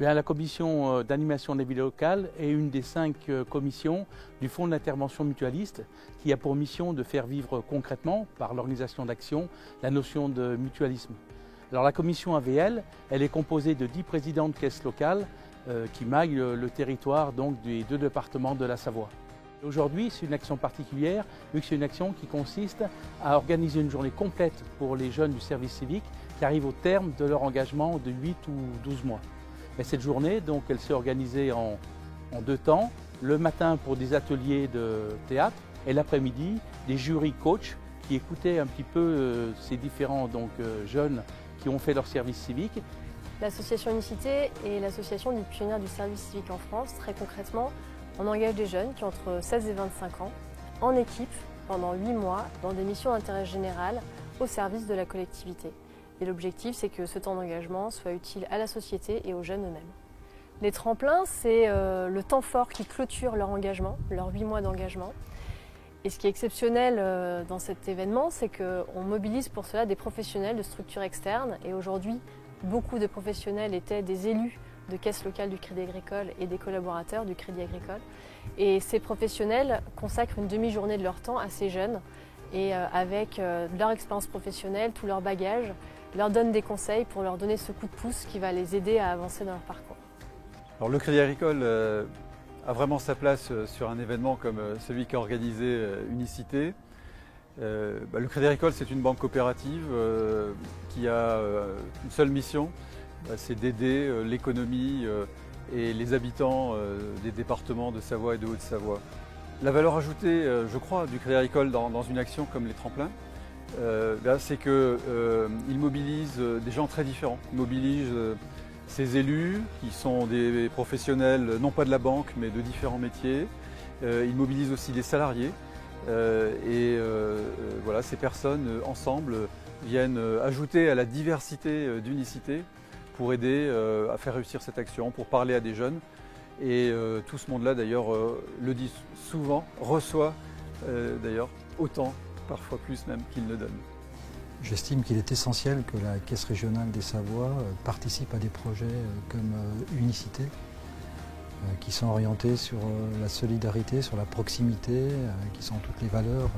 Bien, la commission d'animation des villes locales est une des 5 commissions du Fonds d'intervention mutualiste qui a pour mission de faire vivre concrètement, par l'organisation d'actions, la notion de mutualisme. Alors la commission AVL, elle est composée de 10 présidents de caisses locales qui maillent le territoire donc, des 2 départements de la Savoie. Aujourd'hui, c'est une action particulière, vu que c'est une action qui consiste à organiser une journée complète pour les jeunes du service civique qui arrivent au terme de leur engagement de 8 ou 12 mois. Et cette journée, donc, elle s'est organisée en 2 temps. Le matin pour des ateliers de théâtre et l'après-midi, des jurys coach qui écoutaient un petit peu ces différents jeunes qui ont fait leur service civique. L'association Unicité est l'association dite pionnière du service civique en France. Très concrètement, on engage des jeunes qui ont entre 16 et 25 ans en équipe pendant 8 mois dans des missions d'intérêt général au service de la collectivité. Et l'objectif, c'est que ce temps d'engagement soit utile à la société et aux jeunes eux-mêmes. Les tremplins, c'est le temps fort qui clôture leur engagement, leurs 8 mois d'engagement. Et ce qui est exceptionnel dans cet événement, c'est qu'on mobilise pour cela des professionnels de structures externes. Et aujourd'hui, beaucoup de professionnels étaient des élus de caisses locales du Crédit Agricole et des collaborateurs du Crédit Agricole. Et ces professionnels consacrent une demi-journée de leur temps à ces jeunes et avec leur expérience professionnelle, tout leur bagage, leur donnent des conseils pour leur donner ce coup de pouce qui va les aider à avancer dans leur parcours. Alors, le Crédit Agricole a vraiment sa place sur un événement comme celui qu'a organisé Unicité. Le Crédit Agricole, c'est une banque coopérative qui a une seule mission, c'est d'aider l'économie et les habitants des départements de Savoie et de Haute-Savoie. La valeur ajoutée, je crois, du Crédit Agricole dans une action comme les tremplins, c'est qu'il mobilise des gens très différents. Il mobilise ses élus, qui sont des professionnels, non pas de la banque, mais de différents métiers. Il mobilise aussi des salariés. Voilà, ces personnes, ensemble, viennent ajouter à la diversité d'Unicité pour aider à faire réussir cette action, pour parler à des jeunes. Et tout ce monde-là, d'ailleurs, le dit souvent, reçoit d'ailleurs autant, parfois plus même, qu'il ne donne. J'estime qu'il est essentiel que la Caisse régionale des Savoies participe à des projets comme Unicité, qui sont orientés sur la solidarité, sur la proximité, qui sont toutes les valeurs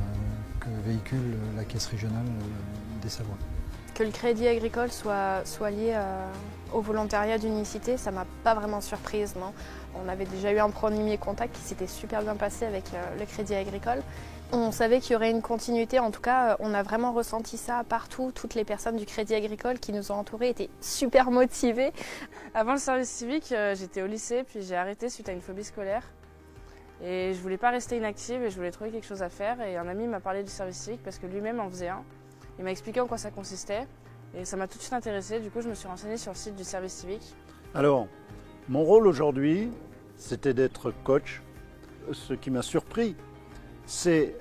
que véhicule la Caisse régionale des Savoies. Que le Crédit Agricole soit lié au volontariat d'Unicité, ça ne m'a pas vraiment surprise, non. On avait déjà eu un premier contact qui s'était super bien passé avec le Crédit Agricole. On savait qu'il y aurait une continuité, en tout cas on a vraiment ressenti ça partout. Toutes les personnes du Crédit Agricole qui nous ont entourés étaient super motivées. Avant le service civique, j'étais au lycée, puis j'ai arrêté suite à une phobie scolaire. Et je voulais pas rester inactive et je voulais trouver quelque chose à faire. Et un ami m'a parlé du service civique parce que lui-même en faisait un. Il m'a expliqué en quoi ça consistait et ça m'a tout de suite intéressée. Du coup, je me suis renseignée sur le site du service civique. Alors, mon rôle aujourd'hui, c'était d'être coach. Ce qui m'a surpris, c'est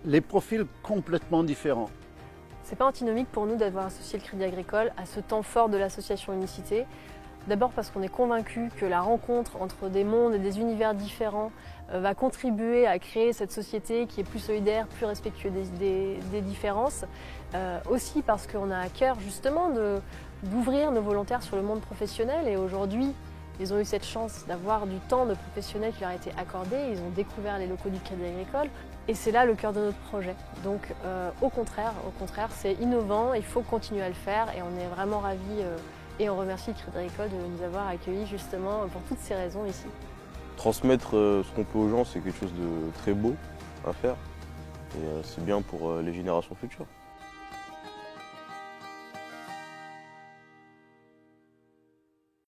les profils complètement différents. C'est pas antinomique pour nous d'avoir associé le Crédit Agricole à ce temps fort de l'association Unicité. D'abord parce qu'on est convaincu que la rencontre entre des mondes et des univers différents va contribuer à créer cette société qui est plus solidaire, plus respectueuse des différences. Aussi parce qu'on a à cœur justement d'ouvrir nos volontaires sur le monde professionnel et aujourd'hui, ils ont eu cette chance d'avoir du temps de professionnels qui leur a été accordé, ils ont découvert les locaux du Crédit Agricole et c'est là le cœur de notre projet. Donc au contraire, c'est innovant, il faut continuer à le faire et on est vraiment ravis et on remercie le Crédit Agricole de nous avoir accueillis justement pour toutes ces raisons ici. Transmettre ce qu'on peut aux gens, c'est quelque chose de très beau à faire et c'est bien pour les générations futures.